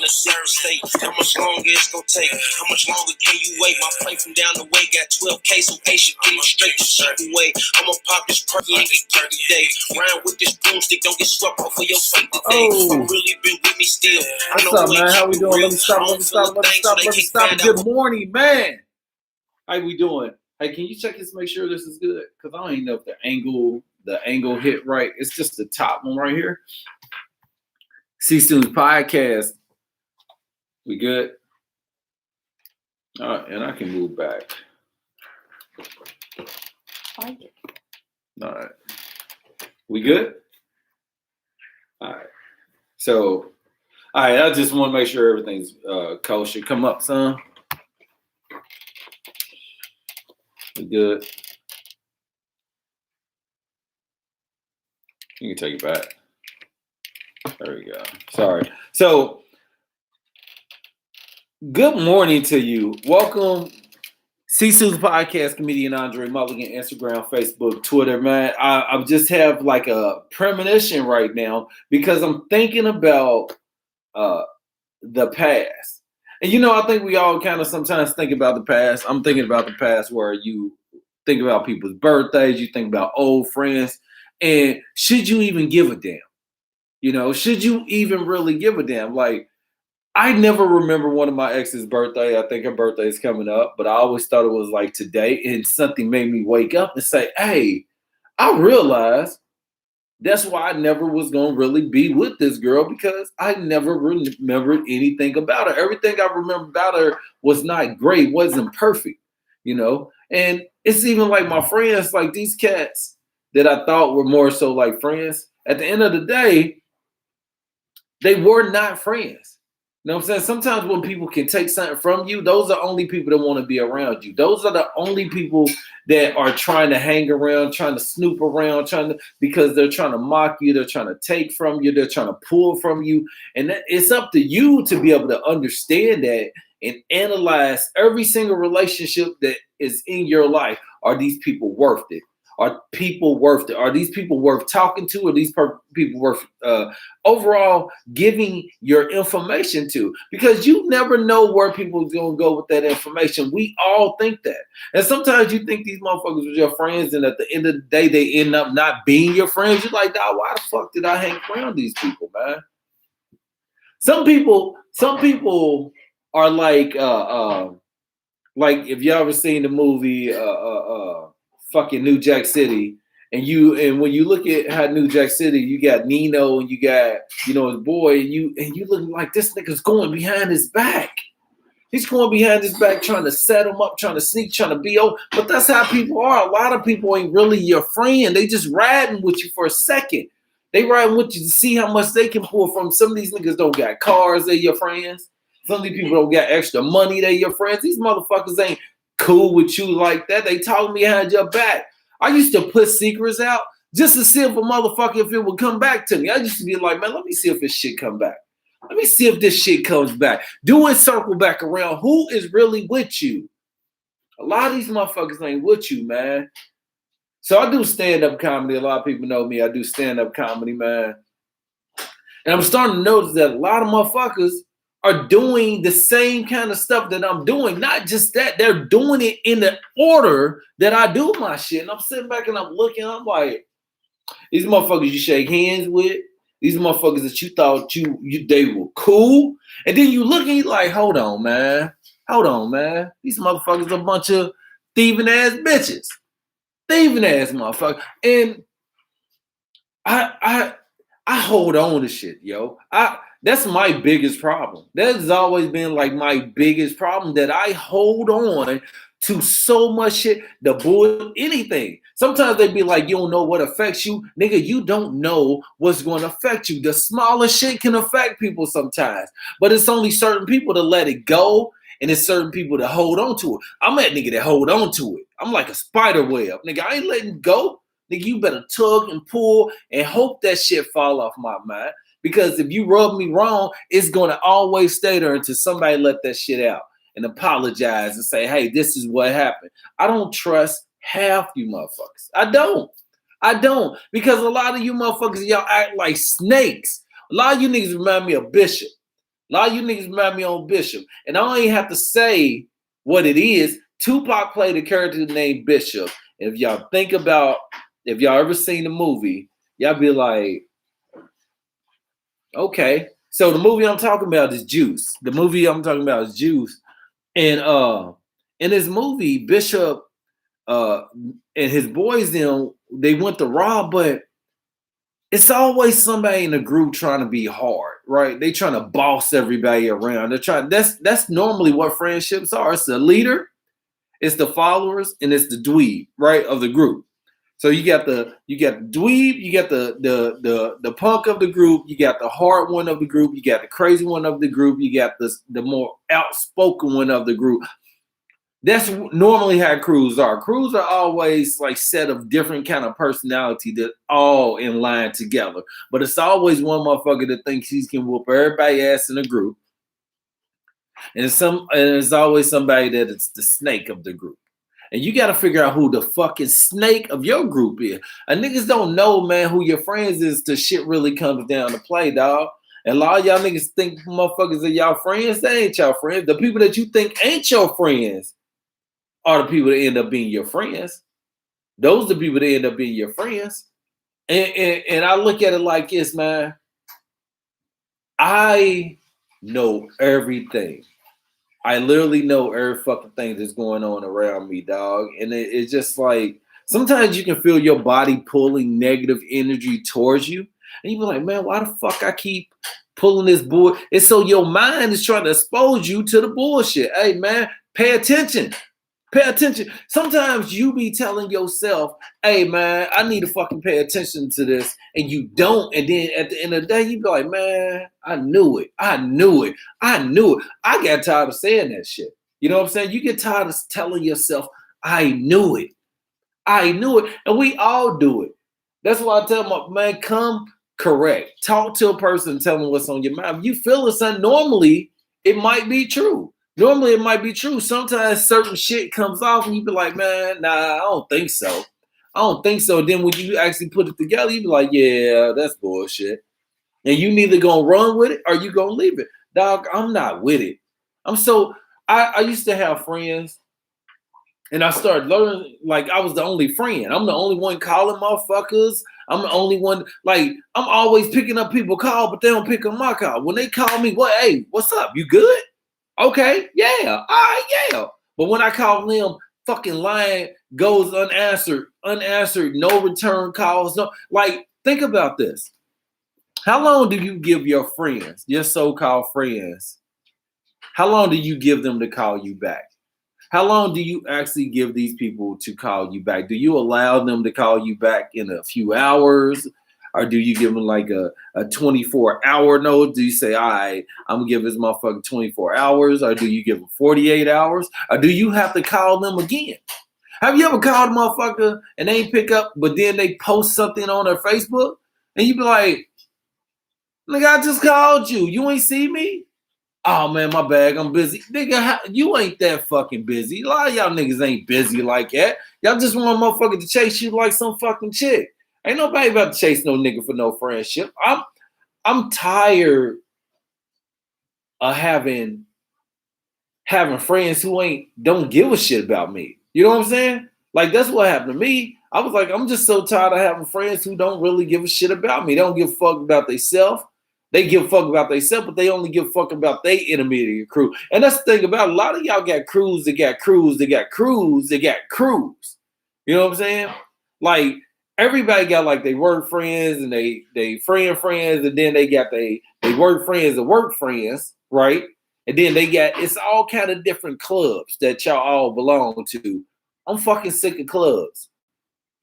a certain state. How much longer it's gonna take? How much longer can you wait? My plane from down the way got 12K, so patient, getting straight the shit away. I'ma pop this perky and get through today. Round with this broomstick, don't get swept off of your feet today. You really been with me still. What's up, man? How we doing? Let me stop. Good morning, man. How we doing? Hey, can you check this? Make sure this is good, because I don't even know if the angle hit right. It's just the top one right here. C Students Podcast. We good? All right, and I can move back. All right. We good? All right. So, all right, I just want to make sure everything's kosher. Come up, son. We good? You can take it back. There we go. Sorry. So, good morning to you. Welcome, C-Suits Podcast, comedian André Mulligan, Instagram, Facebook, Twitter, man. I just have like a premonition right now because I'm thinking about the past. And I think we all kind of sometimes think about the past. I'm thinking about the past where you think about people's birthdays, you think about old friends, and should you even give a damn? Should you even really give a damn? Like, I never remember one of my ex's birthday. I think her birthday is coming up, but I always thought it was like today, and something made me wake up and say, hey, I realized that's why I never was going to really be with this girl, because I never remembered anything about her. Everything I remember about her was not great, wasn't perfect, And it's even like my friends, like these cats that I thought were more so like friends. At the end of the day, they were not friends. You know what I'm saying? Sometimes when people can take something from you, those are only people that want to be around you. Those are the only people that are trying to hang around, trying to snoop around, because they're trying to mock you, they're trying to take from you, they're trying to pull from you. And it's up to you to be able to understand that and analyze every single relationship that is in your life. Are these people worth it? Are people worth it? Are these people worth talking to? Are these people worth overall giving your information to? Because you never know where people are going to go with that information. We all think that. And sometimes you think these motherfuckers are your friends, and at the end of the day, they end up not being your friends. You're like, dog, why the fuck did I hang around these people, man? Some people are like if you ever seen the movie fucking New Jack City, and when you look at how New Jack City, you got Nino and you got his boy, and you look like this nigga's going behind his back. He's going behind his back, trying to set him up, trying to sneak, trying to be over. But that's how people are. A lot of people ain't really your friend. They just riding with you for a second. They riding with you to see how much they can pull from. Some of these niggas don't got cars, they're your friends. Some of these people don't got extra money, they're your friends. These motherfuckers ain't cool with you like that. They talk behind your back. I used to put secrets out just to see if a motherfucker, if it would come back to me. I used to be like, man, let me see if this shit come back. Let me see if this shit comes back. Do it circle back around. Who is really with you? A lot of these motherfuckers ain't with you, man. So I do stand-up comedy. A lot of people know me. I do stand-up comedy, man. And I'm starting to notice that a lot of motherfuckers are doing the same kind of stuff that I'm doing. Not just that, they're doing it in the order that I do my shit. And I'm sitting back and I'm looking, I'm like, these motherfuckers you shake hands with, these motherfuckers that you thought they were cool. And then you look and you're like, hold on, man. These motherfuckers a bunch of thieving ass bitches. Thieving ass motherfuckers. And I hold on to shit, yo. That's my biggest problem. That has always been like my biggest problem, that I hold on to so much shit, the bull, anything. Sometimes they be like, you don't know what affects you. Nigga, you don't know what's going to affect you. The smallest shit can affect people sometimes. But it's only certain people to let it go, and it's certain people to hold on to it. I'm that nigga that hold on to it. I'm like a spider web. Nigga, I ain't letting go. Nigga, you better tug and pull and hope that shit fall off my mind. Because if you rub me wrong, it's going to always stay there until somebody let that shit out and apologize and say, hey, this is what happened. I don't trust half you motherfuckers. I don't. Because a lot of you motherfuckers, y'all act like snakes. A lot of you niggas remind me of Bishop. A lot of you niggas remind me on Bishop. And I don't even have to say what it is. Tupac played a character named Bishop. And if y'all think about, if y'all ever seen the movie, y'all be like, okay. So the movie I'm talking about is Juice. The movie I'm talking about is Juice. And in this movie, Bishop and his boys, they went to rob, but it's always somebody in the group trying to be hard, right? They trying to boss everybody around. They're trying. That's normally what friendships are. It's the leader, it's the followers, and it's the dweeb, right, of the group. So you got the dweeb, you got the punk of the group, you got the hard one of the group, you got the crazy one of the group, you got the more outspoken one of the group. That's normally how crews are. Crews are always like set of different kind of personality that all in line together. But it's always one motherfucker that thinks he can whoop everybody ass in the group. And it's always somebody that it's the snake of the group. And you got to figure out who the fucking snake of your group is. And niggas don't know, man, who your friends is till shit really comes down to play, dog. And a lot of y'all niggas think motherfuckers are y'all friends. They ain't y'all friends. The people that you think ain't your friends are the people that end up being your friends. Those are the people that end up being your friends. And I look at it like this, man. I know everything. I literally know every fucking thing that's going on around me, dog. And it's just like, sometimes you can feel your body pulling negative energy towards you. And you be like, man, why the fuck I keep pulling this bull? It's so your mind is trying to expose you to the bullshit. Hey, man, pay attention. Pay attention. Sometimes you be telling yourself, hey, man, I need to fucking pay attention to this. And you don't. And then at the end of the day, you be like, man, I knew it. I knew it. I knew it. I got tired of saying that shit. You know what I'm saying? You get tired of telling yourself, I knew it. I knew it. And we all do it. That's why I tell my man, come correct. Talk to a person and tell them what's on your mind. If you feel something, normally it might be true. Normally it might be true. Sometimes certain shit comes off and you be like, man, nah, I don't think so. I don't think so. Then when you actually put it together, you be like, yeah, that's bullshit. And you neither gonna run with it or you gonna leave it. Dog, I'm not with it. I used to have friends and I started learning like I was the only friend. I'm the only one calling motherfuckers. I'm the only one, like, I'm always picking up people call, but they don't pick up my call. When they call me, what, hey, what's up? You good? Okay, yeah, all right, yeah. But when I call them, fucking line goes unanswered, no return calls. No, like, think about this. How long do you give your friends, your so-called friends, how long do you give them to call you back? How long do you actually give these people to call you back? Do you allow them to call you back in a few hours? Or do you give them like a 24-hour note? Do you say, all right, I'm going to give this motherfucker 24 hours? Or do you give them 48 hours? Or do you have to call them again? Have you ever called a motherfucker and they ain't pick up, but then they post something on their Facebook? And you be like, nigga, I just called you. You ain't see me? Oh, man, my bad. I'm busy. Nigga, you ain't that fucking busy. A lot of y'all niggas ain't busy like that. Y'all just want a motherfucker to chase you like some fucking chick. Ain't nobody about to chase no nigga for no friendship. I'm tired of having friends who don't give a shit about me. You know what I'm saying? Like, that's what happened to me. I was like, I'm just so tired of having friends who don't really give a shit about me. They don't give a fuck about themselves. They give a fuck about themselves, but they only give a fuck about their intermediate crew. And that's the thing about it. A lot of y'all got crews that got crews that got crews that got crews. You know what I'm saying? Like, everybody got like they work friends and they friends, and then they got they work friends and work friends, right? And then they got, it's all kind of different clubs that y'all all belong to. I'm fucking sick of clubs.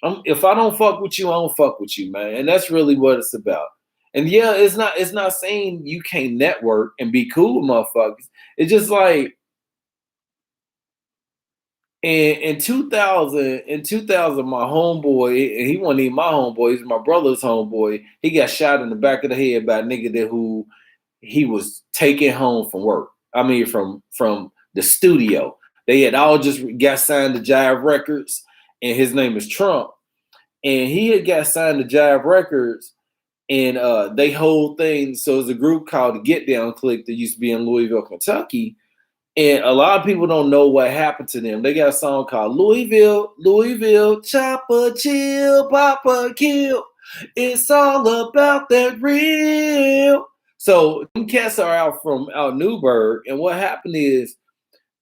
If I don't fuck with you, I don't fuck with you, man. And that's really what it's about. And yeah, it's not saying you can't network and be cool with motherfuckers. It's just like in 2000, my homeboy, and he wasn't even my homeboy, he's my brother's homeboy. He got shot in the back of the head by a nigga who he was taking home from work. I mean, from the studio. They had all just got signed to Jive Records, and his name is Trump. And he had got signed to Jive Records, And they whole thing. So it's a group called the Get Down Clique that used to be in Louisville, Kentucky. And a lot of people don't know what happened to them. They got a song called Louisville, Louisville, chopper, chill, papa, kill. It's all about that real. So them cats are out Newburgh. And what happened is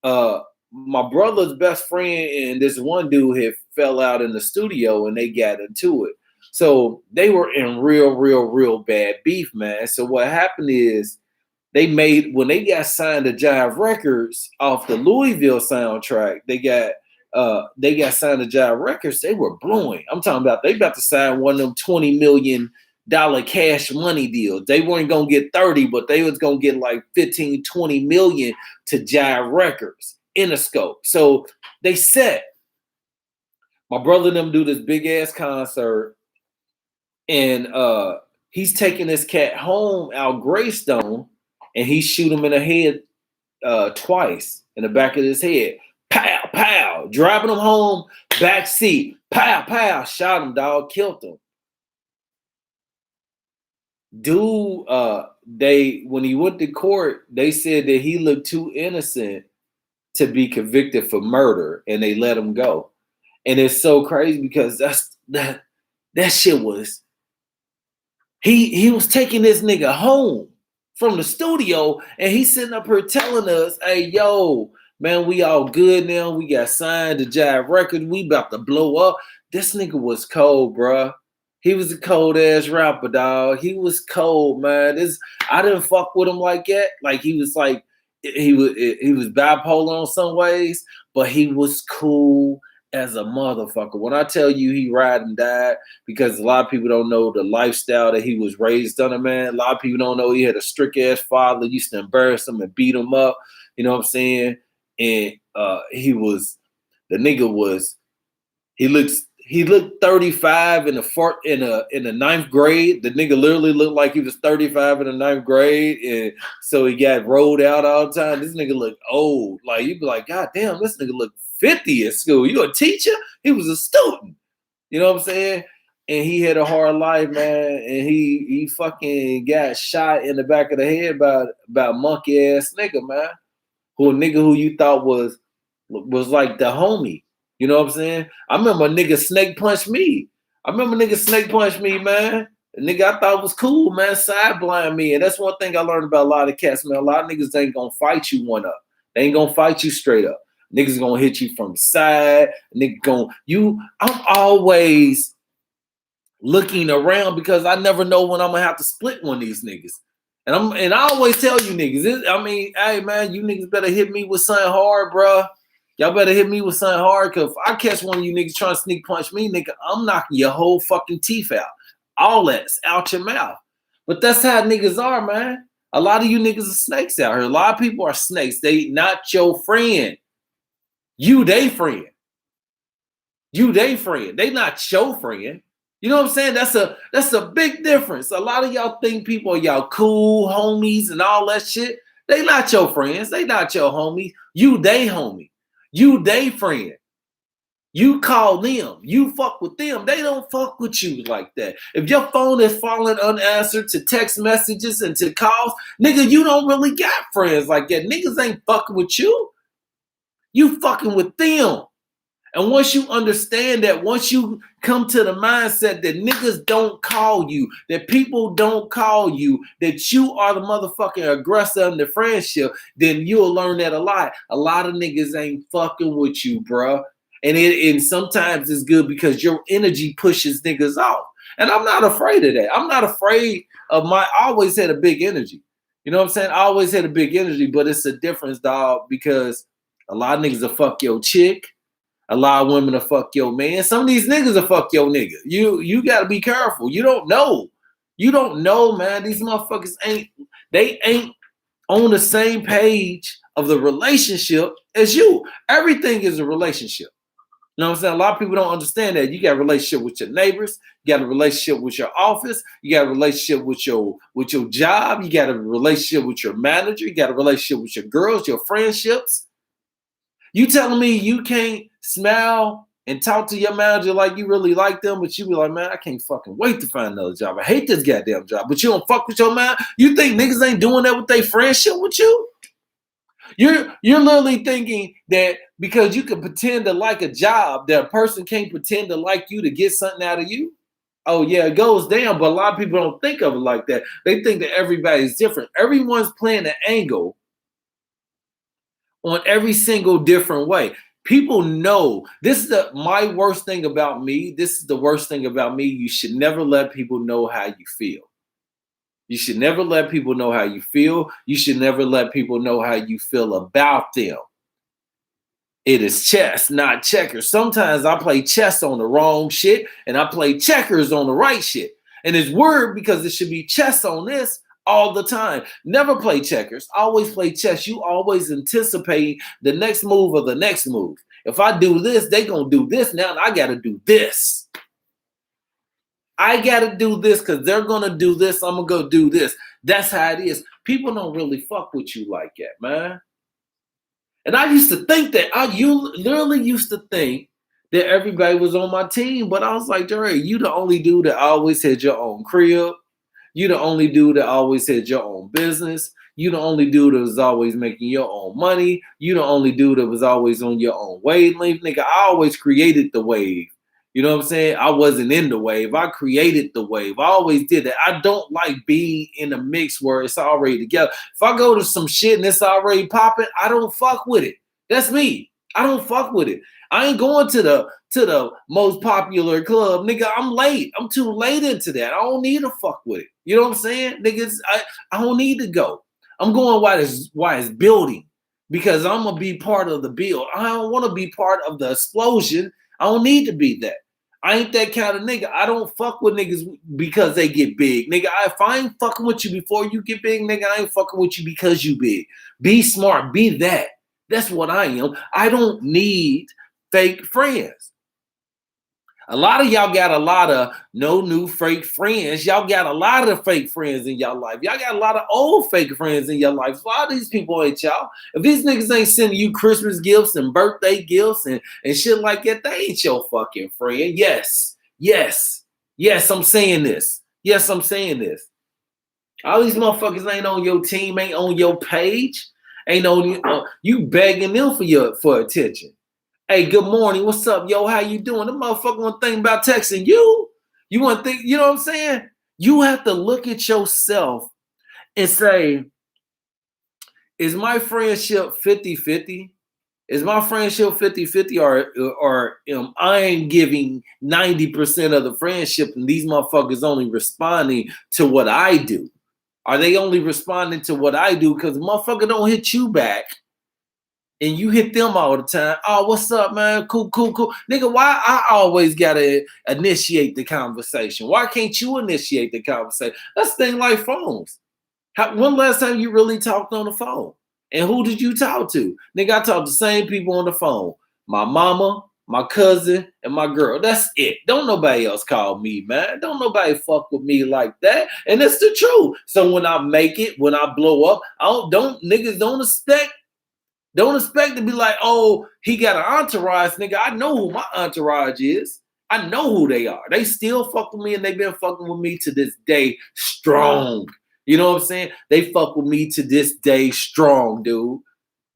my brother's best friend and this one dude had fell out in the studio and they got into it. So they were in real bad beef, man. So what happened is when they got signed to Jive Records off the Louisville soundtrack, they got signed to Jive Records, they were blowing. I'm talking about they about to sign one of them $20 million cash money deals. They weren't gonna get 30, but they was gonna get like 15, 20 million to Jive Records in a scope. So they set. My brother and them do this big ass concert, and he's taking this cat home out Greystone, and he shoot him in the head twice in the back of his head. Pow, pow. Driving him home, back seat. Pow, pow. Shot him, dog. Killed him. Dude, when he went to court, they said that he looked too innocent to be convicted for murder, and they let him go. And it's so crazy because that shit was. He was taking this nigga home from the studio, and he's sitting up here telling us, hey, yo, man, we all good now. We got signed to Jive Records. We about to blow up. This nigga was cold, bruh. He was a cold-ass rapper, dog. He was cold, man. I didn't fuck with him like that. Like, he was bipolar in some ways, but he was cool as a motherfucker. When I tell you he ride and died, because a lot of people don't know the lifestyle that he was raised under, man. A lot of people don't know he had a strict ass father, used to embarrass him and beat him up. You know what I'm saying? And he looked 35 in the ninth grade. The nigga literally looked like he was 35 in the ninth grade, and so he got rolled out all the time. This nigga looked old. Like, you'd be like, God damn, this nigga looked 50 at school. You a teacher? He was a student. You know what I'm saying? And he had a hard life, man. And he fucking got shot in the back of the head by a monkey ass nigga, man. A nigga who you thought was like the homie. You know what I'm saying? I remember a nigga snake punched me. man. A nigga I thought was cool, man, side blind me. And that's one thing I learned about a lot of cats, man. A lot of niggas ain't gonna fight you one up. They ain't gonna fight you straight up. Niggas gonna hit you from the side. I'm always looking around because I never know when I'm gonna have to split one of these niggas. And I always tell you niggas, hey man, you niggas better hit me with something hard, bro. Y'all better hit me with something hard, because if I catch one of you niggas trying to sneak punch me, nigga, I'm knocking your whole fucking teeth out. All that's out your mouth. But that's how niggas are, man. A lot of you niggas are snakes out here. A lot of people are snakes. They not your friend. You they friend. They not your friend. You know what I'm saying? That's a big difference. A lot of y'all think people are y'all cool homies and all that shit. They not your friends. They not your homies. You they homie. You they friend. You call them. You fuck with them. They don't fuck with you like that. If your phone is falling unanswered to text messages and to calls, nigga, you don't really got friends like that. Niggas ain't fucking with you. You fucking with them. And once you understand that, once you come to the mindset that niggas don't call you, that people don't call you, that you are the motherfucking aggressor in the friendship, then you'll learn that a lot. A lot of niggas ain't fucking with you, bro. And sometimes it's good because your energy pushes niggas off. And I'm not afraid of that. I'm not afraid of I always had a big energy. You know what I'm saying? I always had a big energy, but it's a difference, dog, because a lot of niggas will fuck your chick. A lot of women will fuck your man. Some of these niggas will fuck your nigga. You got to be careful. You don't know. Man. These motherfuckers ain't on the same page of the relationship as you. Everything is a relationship. You know what I'm saying? A lot of people don't understand that. You got a relationship with your neighbors. You got a relationship with your office. You got a relationship with your job. You got a relationship with your manager. You got a relationship with your girls, your friendships. You telling me you can't smile and talk to your manager like you really like them, but you be like, man, I can't fucking wait to find another job. I hate this goddamn job. But you don't fuck with your man. You think niggas ain't doing that with their friendship with you? You're literally thinking that because you can pretend to like a job, that a person can't pretend to like you to get something out of you. Oh yeah, it goes down, but a lot of people don't think of it like that. They think that everybody's different. Everyone's playing an angle on every single different way. People know this is my worst thing about me. This is the worst thing about me. You should never let people know how you feel. You should never let people know how you feel. You should never let people know how you feel about them. It is chess, not checkers. Sometimes I play chess on the wrong shit and I play checkers on the right shit. And it's weird because it should be chess on this all the time. Never play checkers. Always play chess. You always anticipate the next move or the next move. If I do this, they gonna do this now, and I gotta do this. I gotta do this because they're gonna do this. I'm gonna go do this. That's how it is. People don't really fuck with you like that, man. And I used to think that literally used to think that everybody was on my team, but I was like, Jerry, you the only dude that always had your own crib. You the only dude that always had your own business. You the only dude that was always making your own money. You the only dude that was always on your own wavelength. Nigga, I always created the wave. You know what I'm saying? I wasn't in the wave. I created the wave. I always did that. I don't like being in a mix where it's already together. If I go to some shit and it's already popping, I don't fuck with it. That's me. I don't fuck with it. I ain't going to the most popular club. Nigga, I'm late. I'm too late into that. I don't need to fuck with it. You know what I'm saying? Niggas, I don't need to go. I'm going why it's building. Because I'm going to be part of the build. I don't want to be part of the explosion. I don't need to be that. I ain't that kind of nigga. I don't fuck with niggas because they get big. Nigga, if I ain't fucking with you before you get big, nigga, I ain't fucking with you because you big. Be smart. Be that. That's what I am. I don't need fake friends. A lot of y'all got a lot of no new fake friends. Y'all got a lot of fake friends in y'all life. Y'all got a lot of old fake friends in your life. A lot of these people ain't y'all. If these niggas ain't sending you Christmas gifts and birthday gifts and shit like that, they ain't your fucking friend. Yes, I'm saying this. Yes, I'm saying this. All these motherfuckers ain't on your team, ain't on your page, ain't on you begging them for attention. Hey, good morning. What's up, yo? How you doing? The motherfucker want to think about texting you. You want to think, you know what I'm saying? You have to look at yourself and say, is my friendship 50-50? Is my friendship 50-50 or I ain't giving 90% of the friendship and these motherfuckers only responding to what I do? Are they only responding to what I do because the motherfucker don't hit you back? And you hit them all the time. Oh, what's up, man? Cool. Nigga, why I always gotta initiate the conversation? Why can't you initiate the conversation? That's the thing like phones. When last time you really talked on the phone? And who did you talk to? Nigga, I talked to the same people on the phone. My mama, my cousin, and my girl. That's it. Don't nobody else call me, man. Don't nobody fuck with me like that. And that's the truth. So when I make it, when I blow up, niggas don't expect. Don't expect to be like, oh, he got an entourage, nigga. I know who my entourage is. I know who they are. They still fuck with me and they've been fucking with me to this day strong. You know what I'm saying? They fuck with me to this day strong, dude.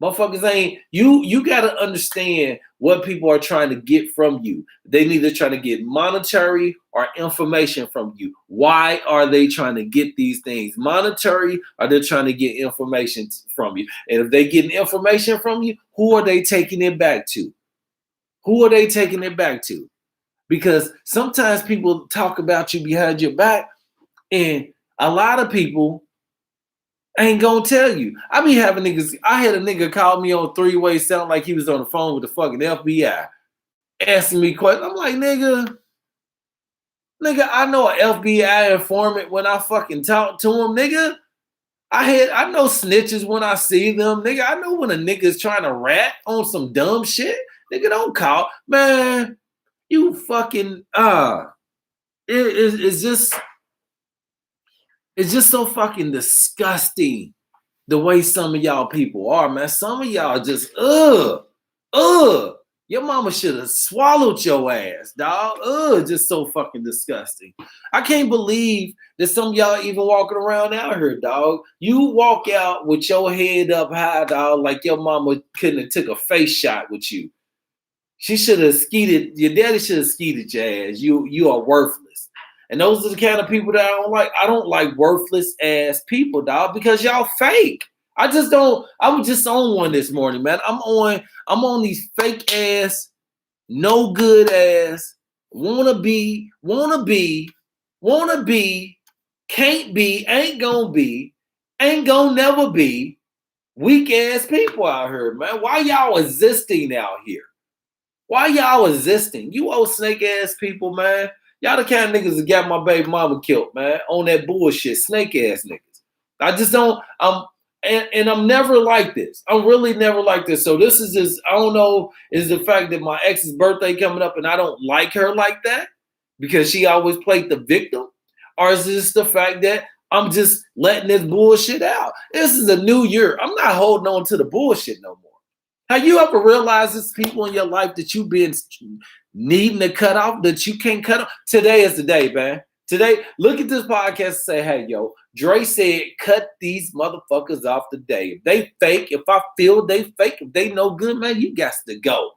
Motherfuckers ain't, you gotta understand what people are trying to get from you. They either trying to get monetary or information from you. Why are they trying to get these things? Monetary, or they're trying to get information from you? And if they getting information from you, who are they taking it back to? Who are they taking it back to? Because sometimes people talk about you behind your back, and a lot of people ain't gonna tell you. I be having niggas. I had a nigga call me on three-way, sound like he was on the phone with the fucking FBI, asking me questions. I'm like, nigga, I know an FBI informant when I fucking talk to him, nigga. I know snitches when I see them, nigga. I know when a nigga's trying to rat on some dumb shit, nigga. Don't call, man. You fucking it's just so fucking disgusting the way some of y'all people are, man. Some of y'all just Your mama should have swallowed your ass, dog. Ugh, just so fucking disgusting. I can't believe that some of y'all even walking around out here, dog. You walk out with your head up high, dog, like your mama couldn't have took a face shot with you. She should have skeeted. Your daddy should have skeeted your ass. You are worthless. And those are the kind of people that I don't like. I don't like worthless ass people, dog, because y'all fake. I just don't. I was just on one this morning, man. I'm on these fake ass, no good ass, wanna be, can't be, ain't gonna never be, weak ass people out here, man. Why y'all existing out here? Why y'all existing? You old snake ass people, man. Y'all the kind of niggas that got my baby mama killed, man, on that bullshit, snake ass niggas. I just don't. And I'm never like this. I'm really never like this. So this is just, I don't know, is the fact that my ex's birthday coming up and I don't like her like that because she always played the victim? Or is this the fact that I'm just letting this bullshit out? This is a new year. I'm not holding on to the bullshit no more. Have you ever realized there's people in your life that you've been needing to cut off, that you can't cut off? Today is the day, man. Today, look at this podcast and say, hey, yo, Dre said, cut these motherfuckers off today. If they fake, if I feel they fake, if they no good, man, you got to go.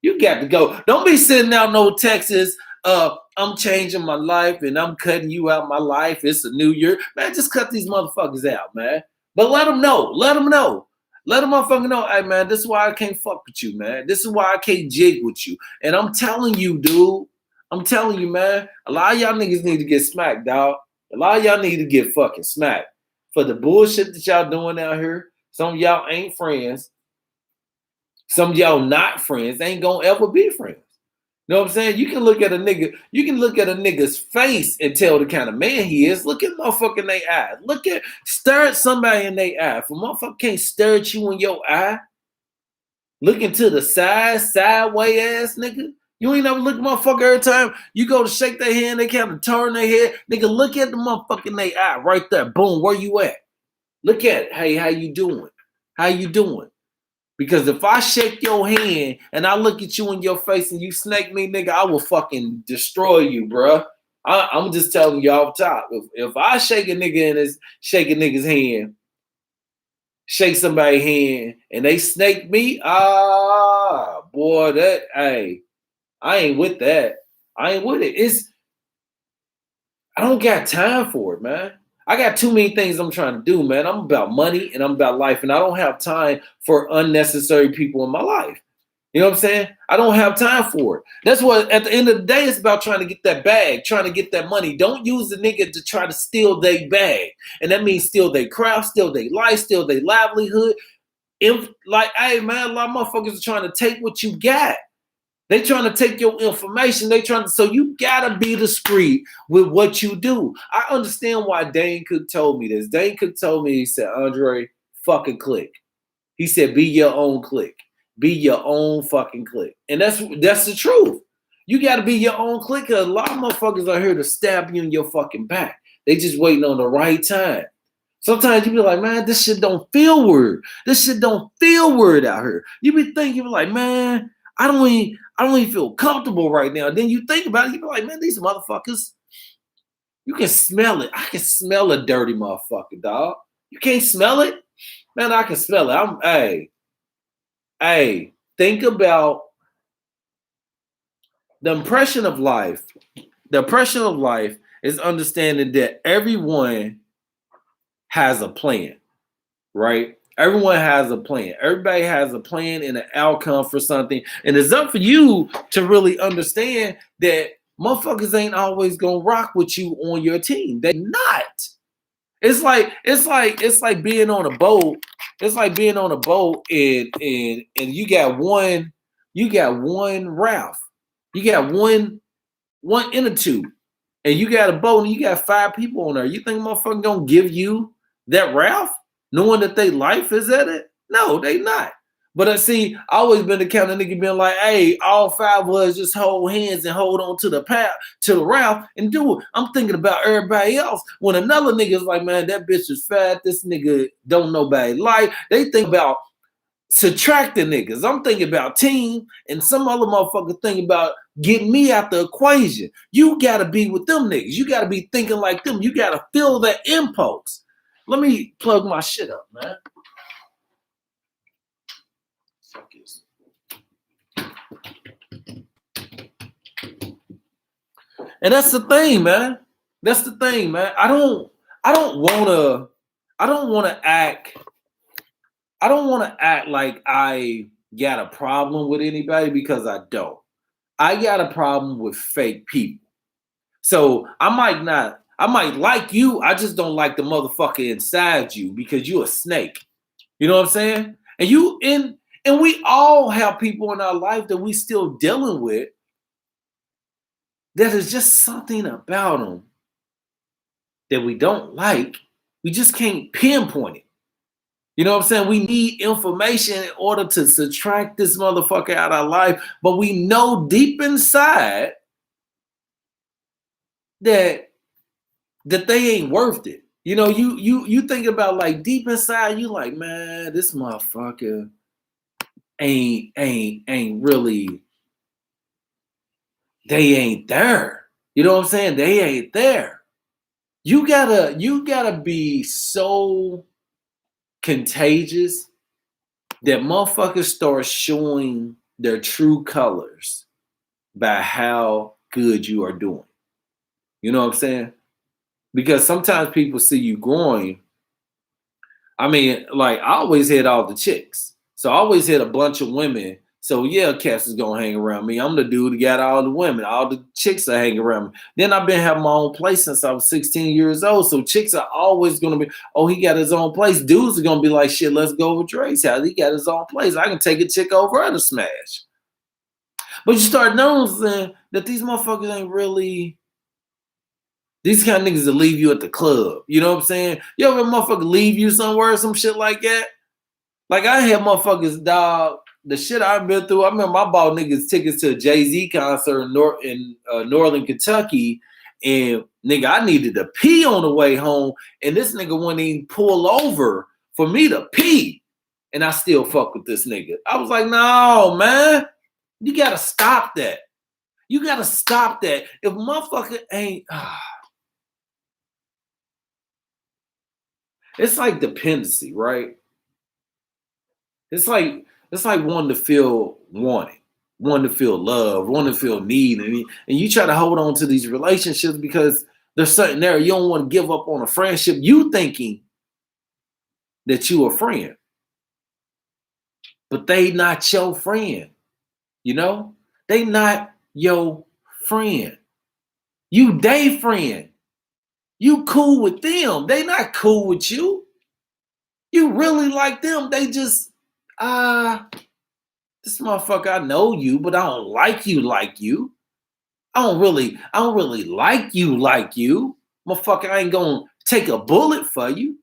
You got to go. Don't be sitting out no Texas, I'm changing my life and I'm cutting you out my life. It's a new year. Man, just cut these motherfuckers out, man. But let them know. Let them know. Let them motherfucking know, hey, man, this is why I can't fuck with you, man. This is why I can't jig with you. And I'm telling you, dude. I'm telling you, man, a lot of y'all niggas need to get smacked, dog. A lot of y'all need to get fucking smacked for the bullshit that y'all doing out here. Some of y'all ain't friends. Some of y'all not friends. They ain't gonna ever be friends. You know what I'm saying? You can look at a nigga's face and tell the kind of man he is. Look at motherfucker in their eye. Stare at somebody in their eye. If a motherfucker can't stare at you in your eye, looking to the side, sideways ass nigga. You ain't never look at motherfucker every time you go to shake their hand, they kind of turn their head. Nigga, look at the motherfucker in their eye right there. Boom, where you at? Look at it. Hey, how you doing? How you doing? Because if I shake your hand and I look at you in your face and you snake me, nigga, I will fucking destroy you, bruh. I'm just telling you off top. If I shake a nigga's hand, shake somebody's hand, and they snake me, boy, I ain't with that. I ain't with it. I don't got time for it, man. I got too many things I'm trying to do, man. I'm about money and I'm about life, and I don't have time for unnecessary people in my life. You know what I'm saying? I don't have time for it. That's what, at the end of the day, it's about trying to get that bag, trying to get that money. Don't use the nigga to try to steal their bag. And that means steal their craft, steal their life, steal their livelihood. Hey, man, a lot of motherfuckers are trying to take what you got. They trying to take your information. So you gotta be discreet with what you do. I understand why Dane Cook told me this. Dane Cook told me, he said, Andre, fucking click. He said, be your own click. Be your own fucking click. And that's the truth. You gotta be your own click, because a lot of motherfuckers are here to stab you in your fucking back. They just waiting on the right time. Sometimes you be like, man, this shit don't feel weird. This shit don't feel weird out here. You be thinking, you be like, man, I don't even feel comfortable right now. Then you think about it, you be like, man, these motherfuckers, you can smell it. I can smell a dirty motherfucker, dog. You can't smell it? Man, I can smell it. Hey, think about the impression of life. The impression of life is understanding that everyone has a plan, right? Everyone has a plan. Everybody has a plan and an outcome for something. And it's up for you to really understand that motherfuckers ain't always gonna rock with you on your team. They not. It's like being on a boat. It's like being on a boat and you got one Ralph. You got one inner tube. And you got a boat and you got 5 people on there. You think motherfucker gonna give you that Ralph? Knowing that their life is at it? No, they not. But I always been the kind of nigga being like, hey, all 5 of us just hold hands and hold on to the Ralph and do it. I'm thinking about everybody else. When another nigga's like, man, that bitch is fat, this nigga don't nobody like. They think about subtracting niggas. I'm thinking about team, and some other motherfucker thinking about getting me out the equation. You gotta be with them niggas. You gotta be thinking like them. You gotta feel that impulse. Let me plug my shit up, man. Fuck is. And that's the thing, man. That's the thing, man. I don't wanna act like I got a problem with anybody, because I don't. I got a problem with fake people. So I might like you, I just don't like the motherfucker inside you, because you a snake. You know what I'm saying? And we all have people in our life that we still dealing with that is just something about them that we don't like. We just can't pinpoint it. You know what I'm saying? We need information in order to subtract this motherfucker out of our life, but we know deep inside that they ain't worth it. You know, you think about, like, deep inside, you like, man, this motherfucker ain't really, they ain't there. You know what I'm saying? They ain't there. You gotta be so contagious that motherfuckers start showing their true colors by how good you are doing. You know what I'm saying? Because sometimes people see you growing. I mean, like, I always had all the chicks. So I always had a bunch of women. So yeah, Cass is gonna hang around me. I'm the dude that got all the women. All the chicks are hanging around me. Then I've been having my own place since I was 16 years old. So chicks are always gonna be, oh, he got his own place. Dudes are gonna be like, shit, let's go over Dre's house. He got his own place. I can take a chick over her to smash. But you start noticing that these motherfuckers ain't really these kind of niggas that leave you at the club. You know what I'm saying? You ever motherfucker leave you somewhere or some shit like that? Like, I had motherfuckers, dog, the shit I've been through. I remember I bought niggas tickets to a Jay-Z concert in Northern Kentucky, and nigga, I needed to pee on the way home, and this nigga wouldn't even pull over for me to pee, and I still fuck with this nigga. I was like, no, man, you gotta stop that. You gotta stop that. If motherfucker ain't... It's like dependency, right? It's like wanting to feel wanted, wanting to feel loved, wanting to feel needed. And you try to hold on to these relationships because there's something there. You don't want to give up on a friendship. You thinking that you a friend. But they not your friend. You know? They not your friend. You they friend. You cool with them. They not cool with you. You really like them. They just, this motherfucker, I know you, but I don't like you like you. I don't really like you like you. Motherfucker, I ain't gonna take a bullet for you.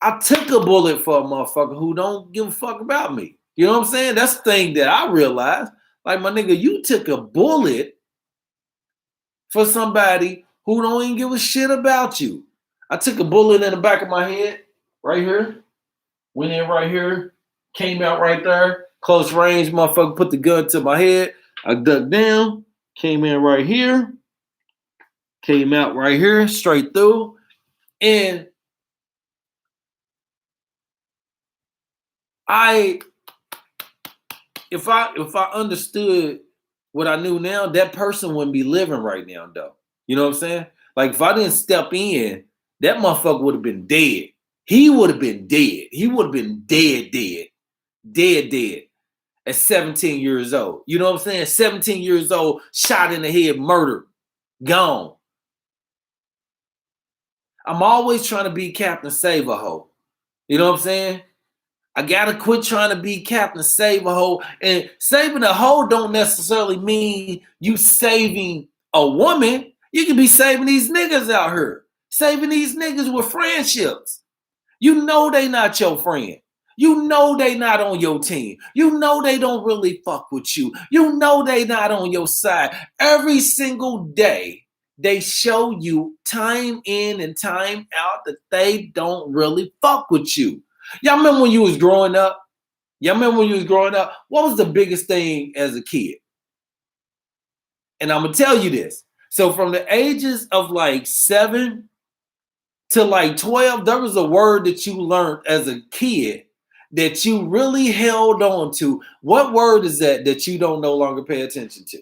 I took a bullet for a motherfucker who don't give a fuck about me. You know what I'm saying? That's the thing that I realized. Like, my nigga, you took a bullet for somebody who don't even give a shit about you. I took a bullet in the back of my head, right here. Went in right here. Came out right there. Close range, motherfucker put the gun to my head. I ducked down. Came in right here. Came out right here, straight through. And if I understood what I knew now, that person wouldn't be living right now, though. You know what I'm saying? Like, if I didn't step in, that motherfucker would have been dead. He would have been dead. He would have been dead at 17 years old. You know what I'm saying? 17 years old, shot in the head, murdered, gone. I'm always trying to be Captain Save-A-Ho. You know what I'm saying? I gotta quit trying to be Captain Save-A-Ho. And saving a hoe don't necessarily mean you saving a woman. You can be saving these niggas out here. Saving these niggas with friendships. You know they not your friend. You know they not on your team. You know they don't really fuck with you. You know they not on your side. Every single day, they show you time in and time out that they don't really fuck with you. Y'all remember when you was growing up Y'all remember when you was growing up? What was the biggest thing as a kid? And I'm gonna tell you this. So from the ages of like 7 to like 12, there was a word that you learned as a kid that you really held on to. What word is that you don't no longer pay attention to?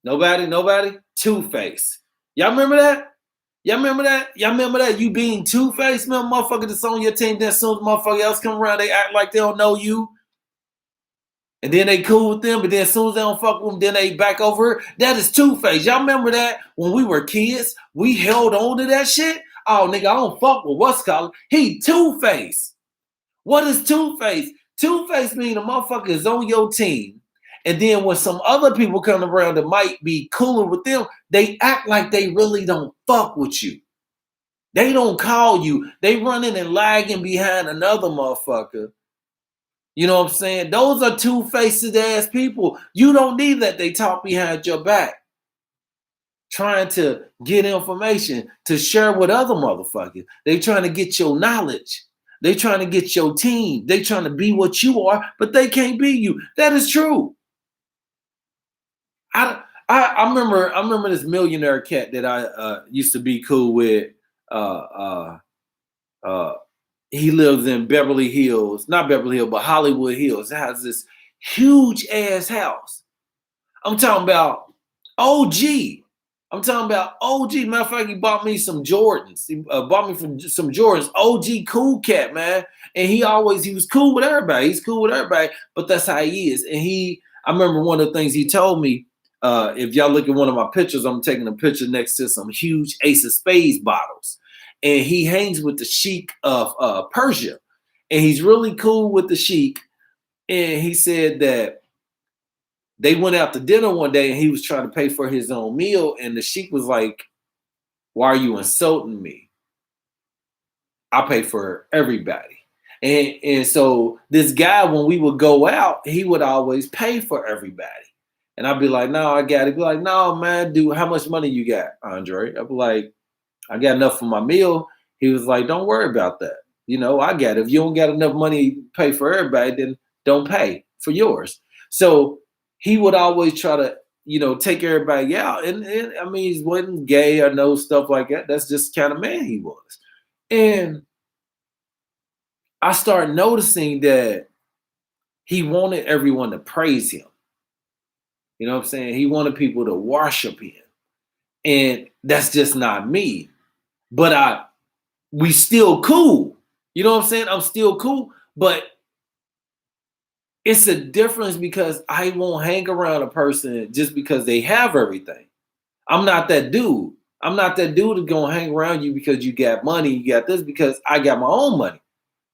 Nobody? Two-Face. Y'all remember that? Y'all remember that? Y'all remember that? You being Two-Face, man, motherfucker that's on your team, then as soon as motherfucker else come around, they act like they don't know you. And then they cool with them, but then as soon as they don't fuck with them, then they back over. That is Two-Face. Y'all remember that when we were kids? We held on to that shit. Oh, nigga, I don't fuck with what's called. He Two-Face. What is Two-Face? Two-Face mean a motherfucker is on your team. And then when some other people come around that might be cooler with them, they act like they really don't fuck with you. They don't call you. They running and lagging behind another motherfucker. You know what I'm saying? Those are two-faced ass people. You don't need that they talk behind your back. Trying to get information to share with other motherfuckers. They trying to get your knowledge. They trying to get your team. They trying to be what you are, but they can't be you. That is true. I remember this millionaire cat that I used to be cool with. He lives in Beverly Hills, not Beverly Hills, but Hollywood Hills. It has this huge ass house. I'm talking about OG. I'm talking about OG. Matter of fact, he bought me some Jordans. He bought me some Jordans. OG cool cat, man. And he was cool with everybody. He's cool with everybody, but that's how he is. And I remember one of the things he told me, if y'all look at one of my pictures, I'm taking a picture next to some huge Ace of Spades bottles. And he hangs with the Sheik of Persia. And he's really cool with the Sheik. And he said that they went out to dinner one day and he was trying to pay for his own meal. And the Sheik was like, why are you insulting me? I pay for everybody. And so this guy, when we would go out, he would always pay for everybody. And I'd be like, no, I got it. He'd be like, no, man, dude, how much money you got, Andre? I'd be like, I got enough for my meal. He was like, don't worry about that. You know, I got it. If you don't got enough money to pay for everybody, then don't pay for yours. So he would always try to, take everybody out. And I mean, he wasn't gay or no stuff like that. That's just the kind of man he was. And I started noticing that he wanted everyone to praise him. You know what I'm saying? He wanted people to worship him. And that's just not me. But we still cool. You know what I'm saying? I'm still cool. But it's a difference because I won't hang around a person just because they have everything. I'm not that dude. I'm not that dude that's going to hang around you because you got money, you got this, because I got my own money.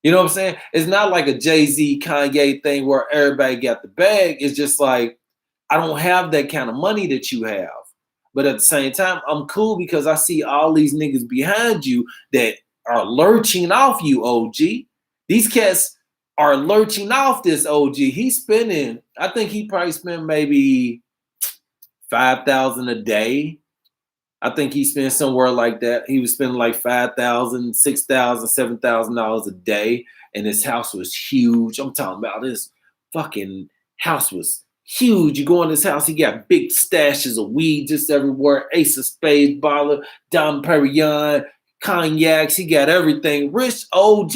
You know what I'm saying? It's not like a Jay-Z, Kanye thing where everybody got the bag. It's just like, I don't have that kind of money that you have. But at the same time, I'm cool because I see all these niggas behind you that are lurching off you, OG. These cats are lurching off this OG. He's spending, I think he probably spent maybe $5,000 a day. I think he spent somewhere like that. He was spending like $5,000, $6,000, $7,000 a day. And his house was huge. I'm talking about this fucking house was huge. You go in this house, he got big stashes of weed just everywhere. Ace of Spades, bottle, Dom Perignon, cognacs. He got everything. Rich OG.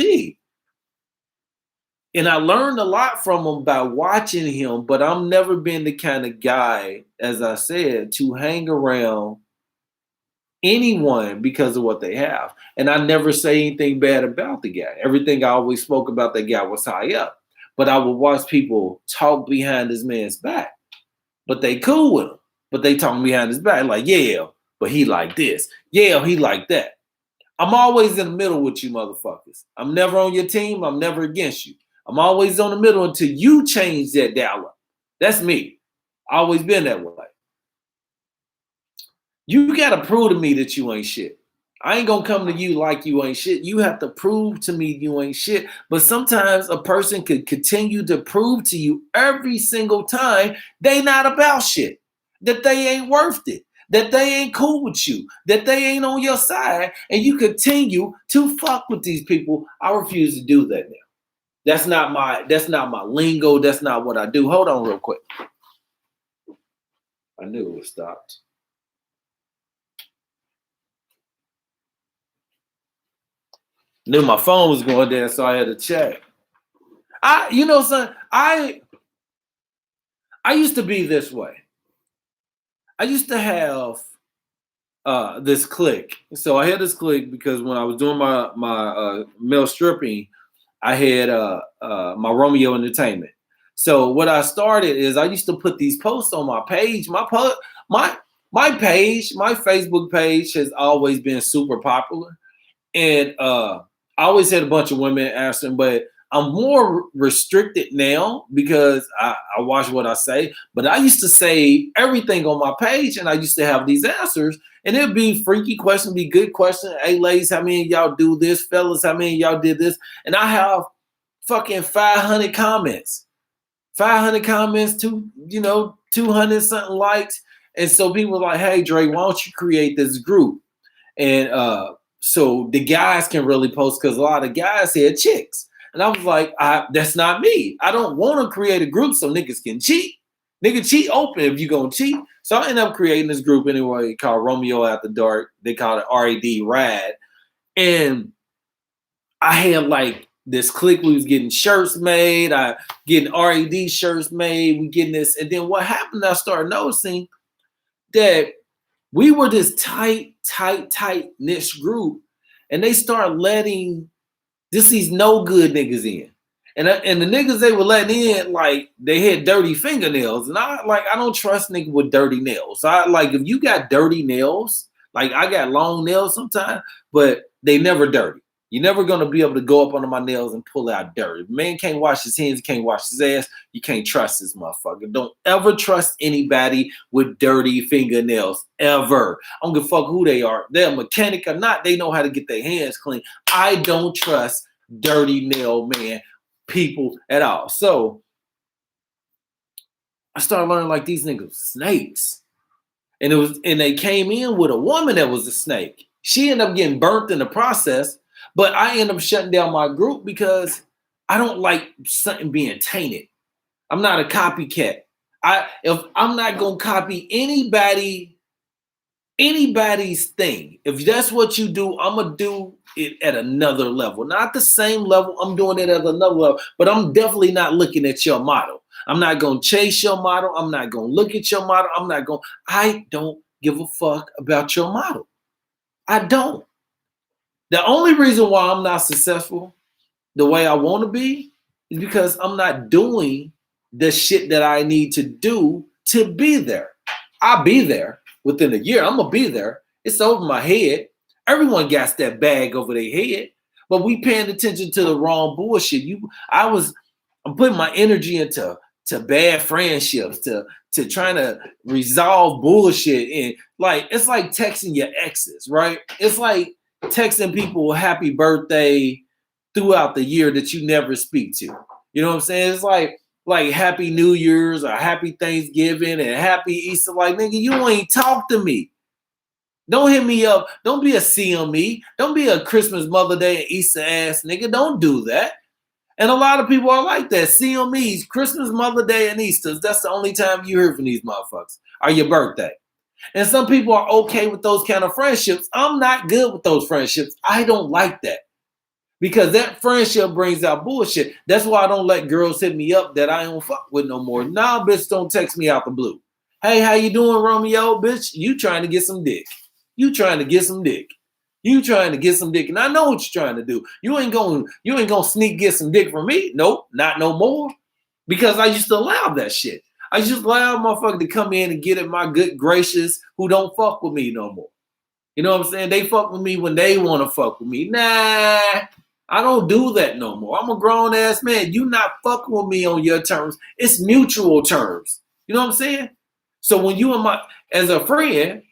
And I learned a lot from him by watching him, but I've never been the kind of guy, as I said, to hang around anyone because of what they have. And I never say anything bad about the guy. Everything I always spoke about that guy was high up. But I would watch people talk behind this man's back. But they cool with him. But they talking behind his back like, yeah, but he like this. Yeah, he like that. I'm always in the middle with you motherfuckers. I'm never on your team. I'm never against you. I'm always on the middle until you change that dial up. That's me. Always been that way. You got to prove to me that you ain't shit. I ain't going to come to you like you ain't shit. You have to prove to me you ain't shit. But sometimes a person could continue to prove to you every single time they not about shit, that they ain't worth it, that they ain't cool with you, that they ain't on your side, and you continue to fuck with these people. I refuse to do that now. That's not my lingo. That's not what I do. Hold on real quick. I knew it was stopped. Knew my phone was going down, so I had to check. Son, I used to be this way. I used to have this clique. So I had this clique because when I was doing my male stripping, I had my Romeo Entertainment. So what I started is I used to put these posts on my page. My page, my Facebook page has always been super popular, and I always had a bunch of women asking, but I'm more restricted now because I watch what I say. But I used to say everything on my page, and I used to have these answers, and it'd be freaky questions, be good questions. Hey, ladies, how many of y'all do this? Fellas, how many of y'all did this? And I have fucking 500 comments. 500 comments, 200 something likes. And so people were like, hey, Dre, why don't you create this group? And so the guys can really post because a lot of guys had chicks. And I was like, that's not me. I don't want to create a group so niggas can cheat. Nigga, cheat open if you gonna cheat. So I ended up creating this group anyway called Romeo After Dark. They called it RAD Rad. And I had like this clique. We was getting shirts made. Getting RAD shirts made. We getting this. And then what happened, I started noticing that we were this tight niche group. And they started letting these no good niggas in. And the niggas they were letting in, like, they had dirty fingernails. And I don't trust niggas with dirty nails. If you got dirty nails, like I got long nails sometimes, but they never dirty. You're never gonna be able to go up under my nails and pull out dirt. If man can't wash his hands, can't wash his ass, you can't trust this motherfucker. Don't ever trust anybody with dirty fingernails, ever. I don't give a fuck who they are. They're a mechanic or not, they know how to get their hands clean. I don't trust dirty nail man people at all. So I started learning like these niggas snakes. And they came in with a woman that was a snake. She ended up getting burnt in the process, but I ended up shutting down my group because I don't like something being tainted. I'm not a copycat. If I'm not gonna copy anybody's thing. If that's what you do, I'm gonna do it at another level. Not the same level, I'm doing it at another level, but I'm definitely not looking at your model. I'm not gonna chase your model. I'm not gonna look at your model. I don't give a fuck about your model. I don't. The only reason why I'm not successful the way I want to be is because I'm not doing the shit that I need to do to be there. I'll be there within a year. I'm gonna be there. It's over my head. Everyone got that bag over their head, but we paying attention to the wrong bullshit. I'm putting my energy into bad friendships, to trying to resolve bullshit, and like it's like texting your exes, right? It's like texting people happy birthday throughout the year that you never speak to. You know what I'm saying? It's like happy New Year's or happy Thanksgiving and happy Easter. Like, nigga, you ain't talk to me. Don't hit me up. Don't be a CME. Don't be a Christmas, Mother Day, and Easter ass nigga. Don't do that. And a lot of people are like that. CMEs, Christmas, Mother Day, and Easter. That's the only time you hear from these motherfuckers. Or your birthday. And some people are okay with those kind of friendships. I'm not good with those friendships. I don't like that. Because that friendship brings out bullshit. That's why I don't let girls hit me up that I don't fuck with no more. Nah, bitch, don't text me out the blue. Hey, how you doing, Romeo? Bitch, you trying to get some dick. You trying to get some dick. You trying to get some dick. And I know what you're trying to do. You ain't gonna sneak get some dick from me. Nope, not no more. Because I used to allow that shit. I used to allow motherfucker to come in and get at my good gracious who don't fuck with me no more. You know what I'm saying? They fuck with me when they want to fuck with me. Nah, I don't do that no more. I'm a grown ass man. You not fucking with me on your terms. It's mutual terms. You know what I'm saying? So when you and as a friend,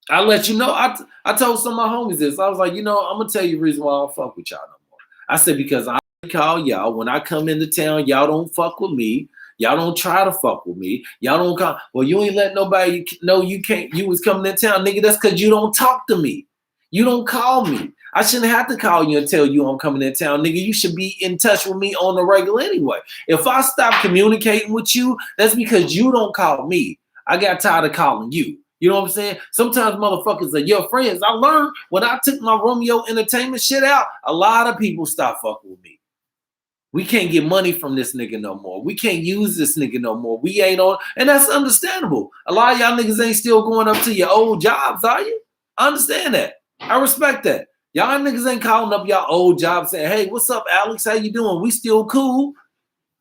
I let you know. I told some of my homies this. I was like, I'm gonna tell you the reason why I don't fuck with y'all no more. I said because I call y'all when I come into town. Y'all don't fuck with me. Y'all don't try to fuck with me. Y'all don't call. Well, you ain't let nobody know you can't. You was coming in town, nigga. That's because you don't talk to me. You don't call me. I shouldn't have to call you and tell you I'm coming in town. Nigga, you should be in touch with me on the regular anyway. If I stop communicating with you, that's because you don't call me. I got tired of calling you. You know what I'm saying? Sometimes motherfuckers are your friends. I learned when I took my Romeo Entertainment shit out, a lot of people stopped fucking with me. We can't get money from this nigga no more. We can't use this nigga no more. We ain't on, and that's understandable. A lot of y'all niggas ain't still going up to your old jobs, are you? I understand that. I respect that. Y'all niggas ain't calling up y'all old jobs saying, hey, what's up, Alex? How you doing? We still cool.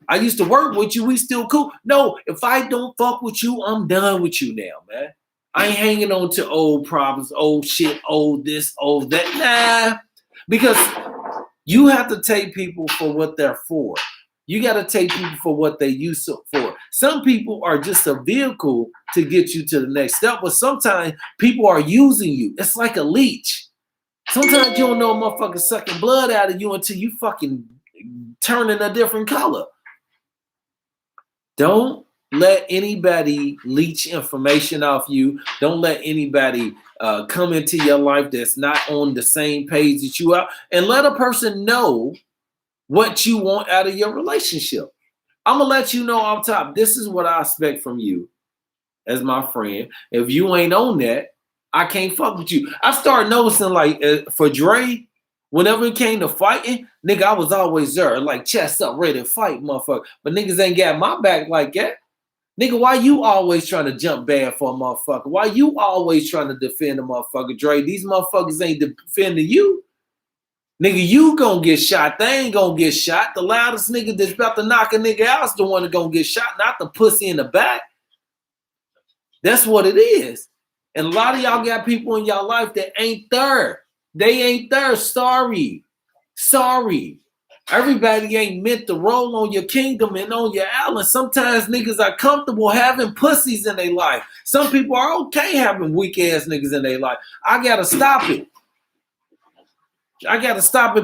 I used to work with you. We still cool. No, if I don't fuck with you, I'm done with you now, man. I ain't hanging on to old problems, old shit, old this, old that. Nah, because you have to take people for what they're for. You got to take people for what they used to for. Some people are just a vehicle to get you to the next step, but sometimes people are using you. It's like a leech. Sometimes you don't know a motherfucker sucking blood out of you until you fucking turning a different color. Don't let anybody leech information off you. Don't let anybody come into your life that's not on the same page that you are. And let a person know what you want out of your relationship. I'm going to let you know off top, this is what I expect from you as my friend. If you ain't on that, I can't fuck with you. I started noticing, like, for Dre, whenever it came to fighting, nigga, I was always there, like, chest up, ready to fight, motherfucker. But niggas ain't got my back like that. Nigga, why you always trying to jump bad for a motherfucker? Why you always trying to defend a motherfucker, Dre? These motherfuckers ain't defending you. Nigga, you gonna get shot. They ain't gonna get shot. The loudest nigga that's about to knock a nigga out is the one that gonna get shot, not the pussy in the back. That's what it is. And a lot of y'all got people in y'all life that ain't there. They ain't there. Sorry. Everybody ain't meant to roll on your kingdom and on your island. Sometimes niggas are comfortable having pussies in their life. Some people are okay having weak ass niggas in their life. I gotta stop it.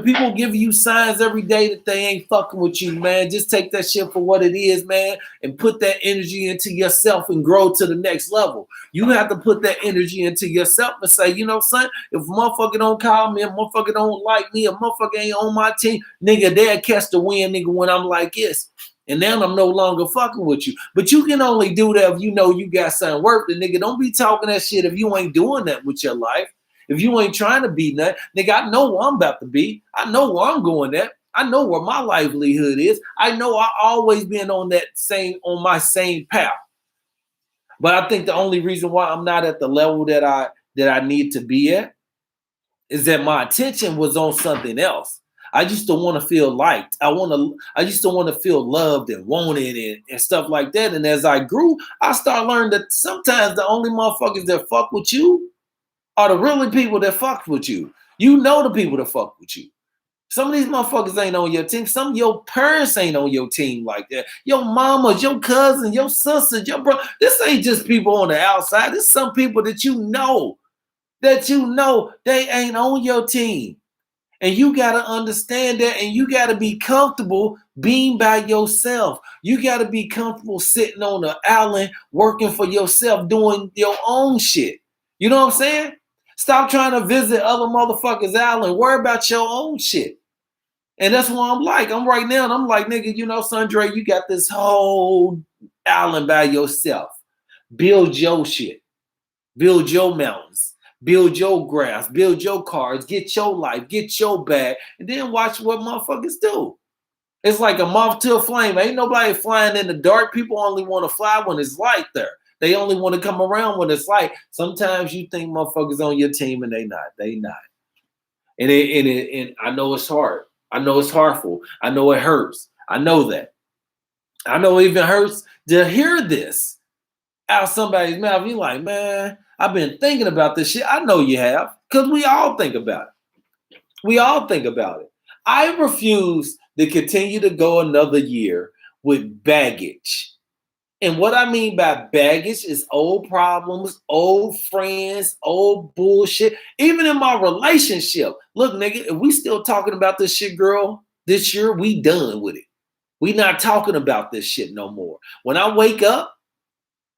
People give you signs every day that they ain't fucking with you, man. Just take that shit for what it is, man, and put that energy into yourself and grow to the next level. You have to put that energy into yourself and say, you know, son, if a motherfucker don't call me, a motherfucker don't like me, a motherfucker ain't on my team, nigga, they'll catch the wind, nigga, when I'm like this. And now I'm no longer fucking with you. But you can only do that if you know you got something worth it, nigga. Don't be talking that shit if you ain't doing that with your life. If you ain't trying to be nothing, nigga, I know where I'm about to be. I know where I'm going at. I know where my livelihood is. I know I always been on my same path. But I think the only reason why I'm not at the level that I need to be at is that my attention was on something else. I just don't want to feel liked. I just don't want to feel loved and wanted and stuff like that. And as I grew, I started learning that sometimes the only motherfuckers that fuck with you are the really people that fuck with you. You know the people that fuck with you. Some of these motherfuckers ain't on your team. Some of your parents ain't on your team like that. Your mamas, your cousins, your sisters, your brother. This ain't just people on the outside. This is some people that you know they ain't on your team. And you got to understand that, and you got to be comfortable being by yourself. You got to be comfortable sitting on the island, working for yourself, doing your own shit. You know what I'm saying? Stop trying to visit other motherfuckers' island. Worry about your own shit. And that's what I'm like. I'm right now, and I'm like, nigga, you know, Sandre, you got this whole island by yourself. Build your shit. Build your mountains. Build your grass. Build your cars. Get your life. Get your bag. And then watch what motherfuckers do. It's like a moth to a flame. Ain't nobody flying in the dark. People only want to fly when it's light there. They only want to come around when it's light. Sometimes you think motherfuckers on your team and they not. They not. And I know it's hard. I know it's hurtful. I know it hurts. I know that. I know it even hurts to hear this out of somebody's mouth. You're like, man, I've been thinking about this shit. I know you have, because we all think about it. We all think about it. I refuse to continue to go another year with baggage. And what I mean by baggage is old problems, old friends, old bullshit. Even in my relationship. Look, nigga, if we still talking about this shit, girl, this year, we done with it. We not talking about this shit no more. When I wake up,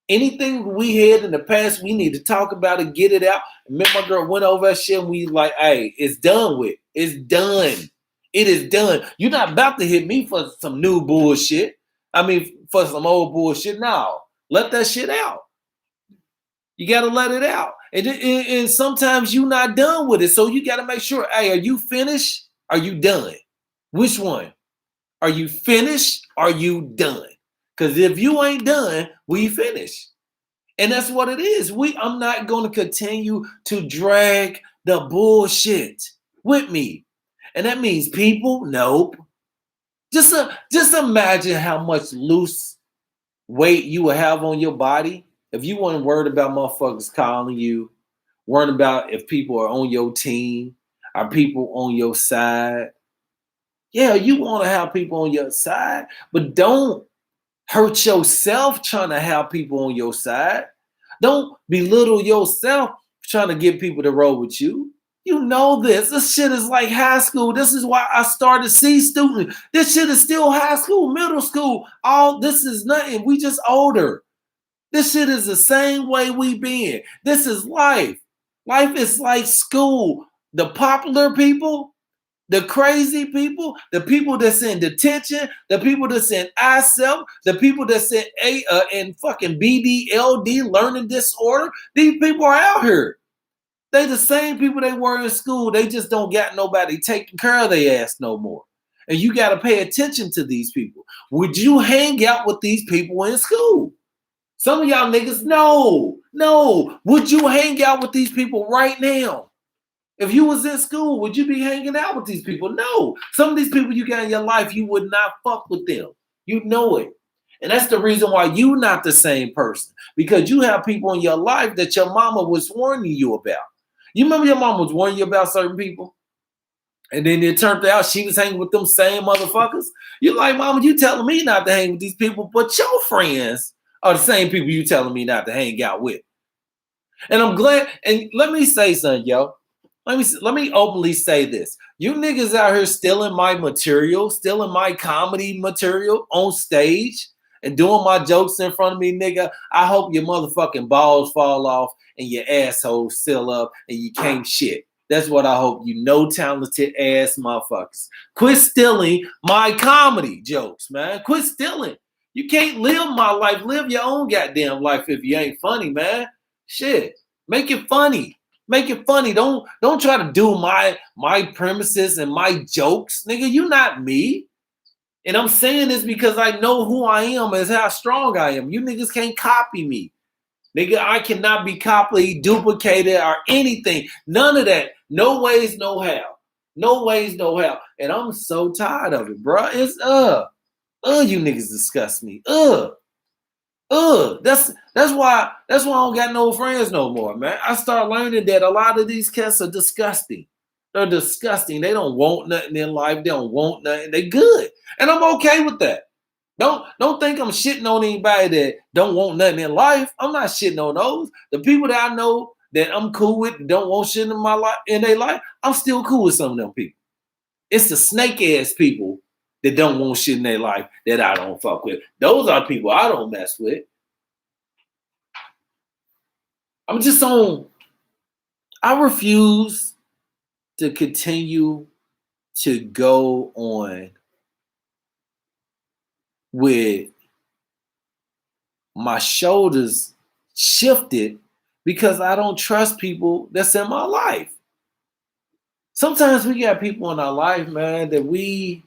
Anything we had in the past, we need to talk about it, get it out. And me and my girl went over that shit and we like, hey, it's done with. It's done. It is done. You're not about to hit me for some new bullshit. I mean, for some old bullshit. No. Let that shit out. You got to let it out. And sometimes you're not done with it. So you got to make sure, hey, are you finished? Are you done? Which one? Are you finished? Are you done? Because if you ain't done, we finish. And that's what it is. I'm not going to continue to drag the bullshit with me. And that means people, nope. Just imagine how much loose weight you will have on your body if you weren't worried about motherfuckers calling you, worried about if people are on your team, are people on your side. Yeah, you want to have people on your side, but don't hurt yourself trying to have people on your side. Don't belittle yourself trying to get people to roll with you. You know this. This shit is like high school. This is why I started C student. This shit is still high school, middle school. All this is nothing. We just older. This shit is the same way we been. This is life. Life is like school. The popular people, the crazy people, the people that's in detention, the people that's in ISEP, the people that's in fucking BDLD, learning disorder, these people are out here. They the same people they were in school. They just don't got nobody taking care of their ass no more. And you got to pay attention to these people. Would you hang out with these people in school? Some of y'all niggas, no. Would you hang out with these people right now? If you was in school, would you be hanging out with these people? No. Some of these people you got in your life, you would not fuck with them. You know it. And that's the reason why you're not the same person. Because you have people in your life that your mama was warning you about. You remember your mama was warning you about certain people? And then it turned out she was hanging with them same motherfuckers. You're like, mama, you telling me not to hang with these people, but your friends are the same people you telling me not to hang out with. And I'm glad, and let me say something, yo. Let me openly say this. You niggas out here stealing my material, stealing my comedy material on stage and doing my jokes in front of me, nigga. I hope your motherfucking balls fall off and your asshole still up and you can't shit. That's what I hope, you no talented ass motherfuckers. Quit stealing my comedy jokes, man. Quit stealing. You can't live my life. Live your own goddamn life if you ain't funny, man. Shit. Make it funny. Make it funny. Don't try to do my premises and my jokes. Nigga, you not me. And I'm saying this because I know who I am and how strong I am. You niggas can't copy me. Nigga, I cannot be copied, duplicated, or anything. None of that. No ways, no how. No ways, no how. And I'm so tired of it, bro. It's you niggas disgust me. That's why I don't got no friends no more, man. I start learning that a lot of these cats are disgusting. They're disgusting. They don't want nothing in life. They don't want nothing. They good. And I'm okay with that. Don't think I'm shitting on anybody that don't want nothing in life. I'm not shitting on those. The people that I know that I'm cool with don't want shit in my life in their life, I'm still cool with some of them people. It's the snake ass people that don't want shit in their life that I don't fuck with. Those are people I don't mess with. I'm just on. I refuse to continue to go on with my shoulders shifted because I don't trust people that's in my life. Sometimes we got people in our life, man, that we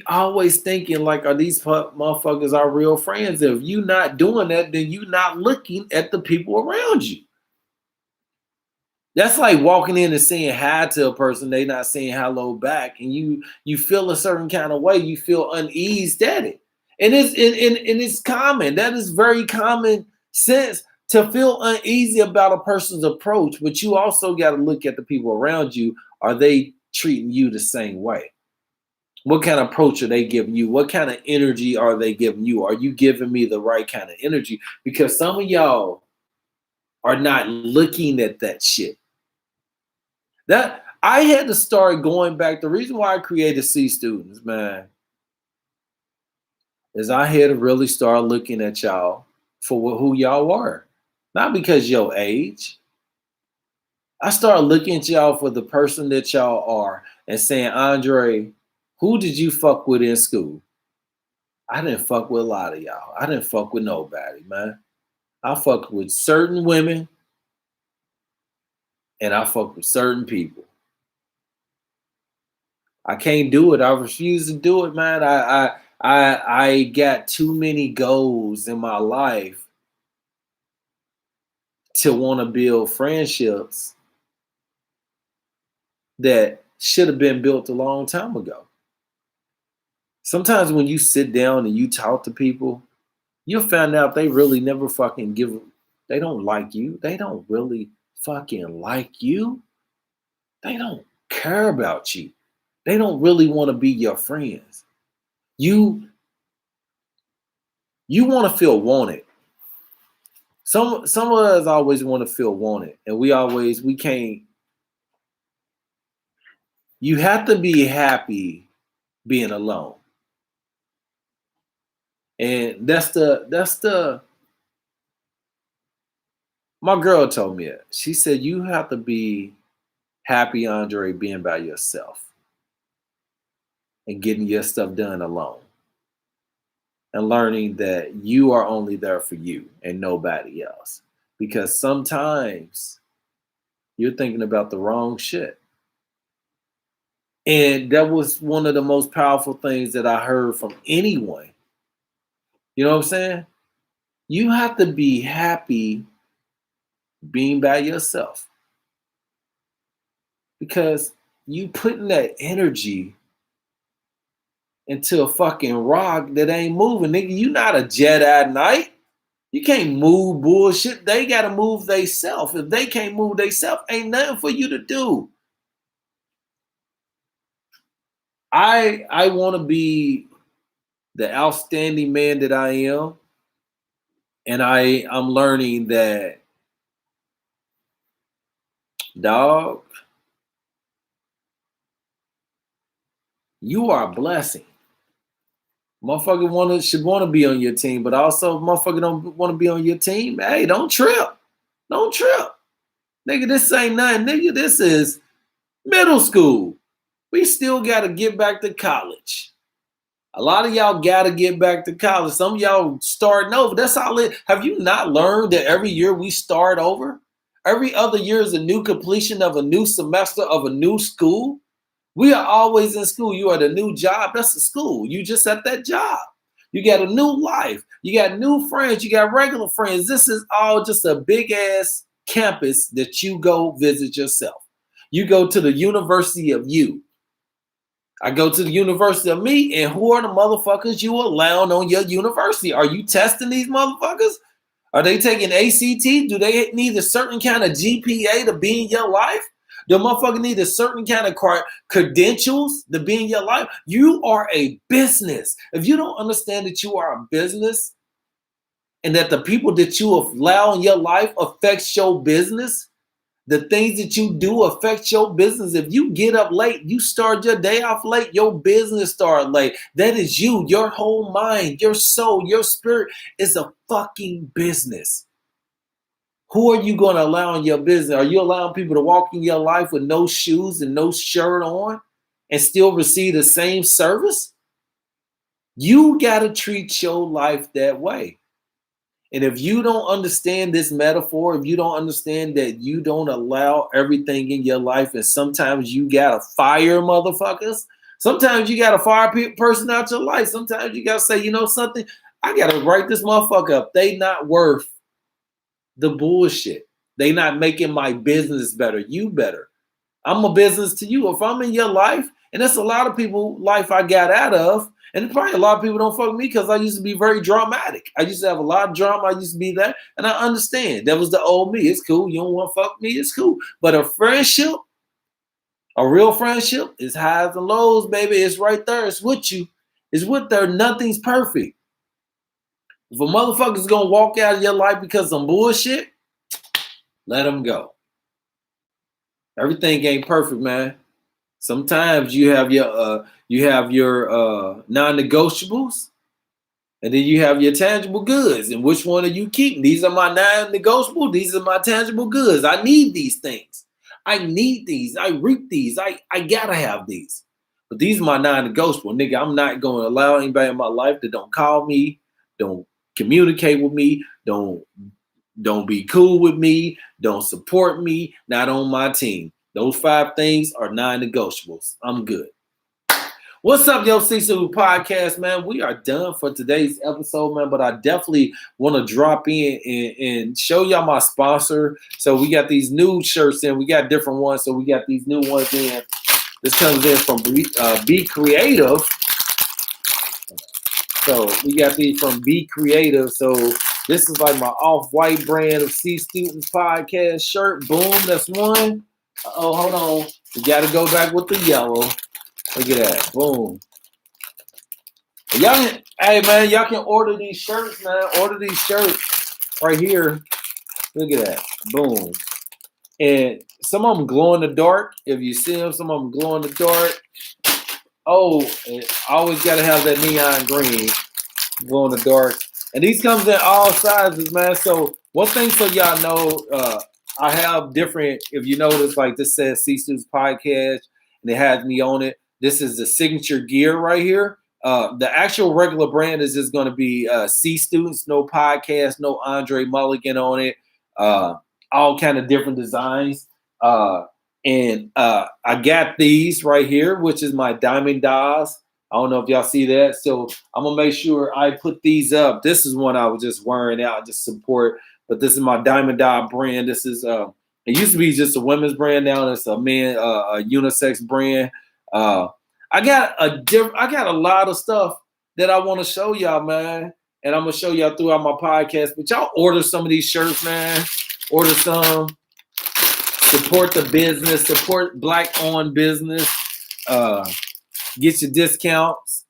always thinking like, are these motherfuckers our real friends? If you not doing that, then you not looking at the people around you. That's like walking in and saying hi to a person, they not saying hello back, and you feel a certain kind of way. You feel uneased at it, and it's common. That is very common sense to feel uneasy about a person's approach. But you also got to look at the people around you. Are they treating you the same way? What kind of approach are they giving you? What kind of energy are they giving you? Are you giving me the right kind of energy? Because some of y'all are not looking at that shit. That I had to start going back. The reason why I created C Students, man, is I had to really start looking at y'all for who y'all were. Not because your age. I started looking at y'all for the person that y'all are and saying, Andre, who did you fuck with in school? I didn't fuck with a lot of y'all. I didn't fuck with nobody, man. I fucked with certain women and I fucked with certain people. I can't do it. I refuse to do it, man. I got too many goals in my life to want to build friendships that should have been built a long time ago. Sometimes when you sit down and you talk to people, you'll find out they really never fucking they don't like you. They don't really fucking like you. They don't care about you. They don't really want to be your friends. You want to feel wanted. Some of us always want to feel wanted, and we can't. You have to be happy being alone, and that's the. My girl told me it. She said you have to be happy, Andre, being by yourself and getting your stuff done alone, and learning that you are only there for you and nobody else. Because sometimes you're thinking about the wrong shit. And that was one of the most powerful things that I heard from anyone. You know what I'm saying? You have to be happy being by yourself. Because you putting that energy into a fucking rock that ain't moving. Nigga, you not a Jedi Knight. You can't move bullshit. They gotta move theyself. If they can't move theyself, ain't nothing for you to do. I want to be the outstanding man that I am, and I'm learning that, dog, you are a blessing. Motherfucker should want to be on your team, but also motherfucker don't want to be on your team. Hey, don't trip. Don't trip. Nigga, this ain't nothing. Nigga, this is middle school. We still got to get back to college. A lot of y'all got to get back to college. Some of y'all starting over. That's all it. Have you not learned that every year we start over? Every other year is a new completion of a new semester of a new school. We are always in school. You at a new job. That's a school. You just at that job. You got a new life. You got new friends. You got regular friends. This is all just a big ass campus that you go visit yourself. You go to the University of you. I go to the University of me, and who are the motherfuckers you allowing on your university? Are you testing these motherfuckers? Are they taking ACT? Do they need a certain kind of GPA to be in your life? Do motherfucker need a certain kind of credentials to be in your life? You are a business. If you don't understand that you are a business and that the people that you allow in your life affects your business, the things that you do affect your business. If you get up late, you start your day off late, your business start late. That is you. Your whole mind, your soul, your spirit is a fucking business. Who are you going to allow in your business? Are you allowing people to walk in your life with no shoes and no shirt on and still receive the same service? You got to treat your life that way. And if you don't understand this metaphor, if you don't understand that you don't allow everything in your life, and sometimes you got to fire motherfuckers, sometimes you got to fire person out your life. Sometimes you got to say, you know something? I got to write this motherfucker up. They not worth the bullshit. They not making my business better. You better. I'm a business to you. If I'm in your life, and that's a lot of people life I got out of, and probably a lot of people don't fuck with me because I used to be very dramatic. I used to have a lot of drama. I used to be that, and I understand. That was the old me. It's cool. You don't want to fuck with me. It's cool. But a friendship, a real friendship, is highs and lows, baby. It's right there. It's with you. It's with there. Nothing's perfect. If a motherfucker's gonna walk out of your life because of some bullshit, let them go. Everything ain't perfect, man. Sometimes you have your non-negotiables, And then you have your tangible goods. And which one are you keeping? These are my non-negotiable. These are my tangible goods. I need these things. I need these. I reap these. I gotta have these. But these are my non-negotiable. Nigga, I'm not going to allow anybody in my life that don't call me, don't communicate with me, don't be cool with me, don't support me, not on my team. Those 5 things are non-negotiables. I'm good. What's up, yo, Cecil Podcast, man? We are done for today's episode, man, but I definitely want to drop in and show y'all my sponsor. So we got these new shirts in. We got different ones, so we got these new ones in. This comes in from Be Creative. So we got these from Be Creative. So this is like my off-white brand of C Students Podcast shirt. Boom, that's one. Oh, hold on. We got to go back with the yellow. Look at that. Boom. Y'all can, hey, man, y'all can order these shirts, man. Order these shirts right here. Look at that. Boom. And some of them glow in the dark. If you see them, some of them glow in the dark. Oh, and I always got to have that neon green glow in the dark. And these comes in all sizes, man. So one thing so y'all know, I have different, if you notice, like this says C Students Podcast, and it has me on it. This is the signature gear right here. The actual regular brand is just going to be C Students, no podcast, no André Mulligan on it. All kind of different designs. And I got these right here, which is my Diamond Dies. I don't know if y'all see that. So I'm going to make sure I put these up. This is one I was just wearing out, just support. But this is my Diamond Die brand. This is it used to be just a women's brand. Now it's a man, a unisex brand. I got a lot of stuff that I want to show y'all, man. And I'm gonna show y'all throughout my podcast. But y'all order some of these shirts, man. Order some. Support the business. Support Black-owned business. Get your discounts.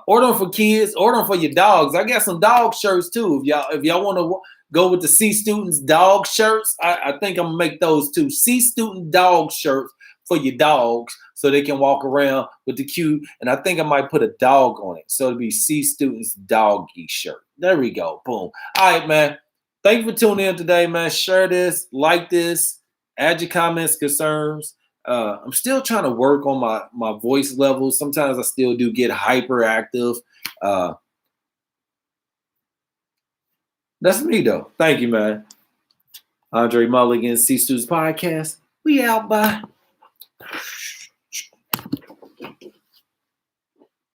Order them for kids. Order them for your dogs. I got some dog shirts too. If y'all want to go with the C Students dog shirts, I think I'm gonna make those too. C Student dog shirts for your dogs, so they can walk around with the cute. And I think I might put a dog on it, so it'll be C Students doggy shirt. There we go. Boom. All right, man. Thank you for tuning in today, man. Share this, like this, add your comments, concerns. I'm still trying to work on my voice levels. Sometimes I still do get hyperactive. That's me, though. Thank you, man. André Mulligan, C Students Podcast. We out, bye.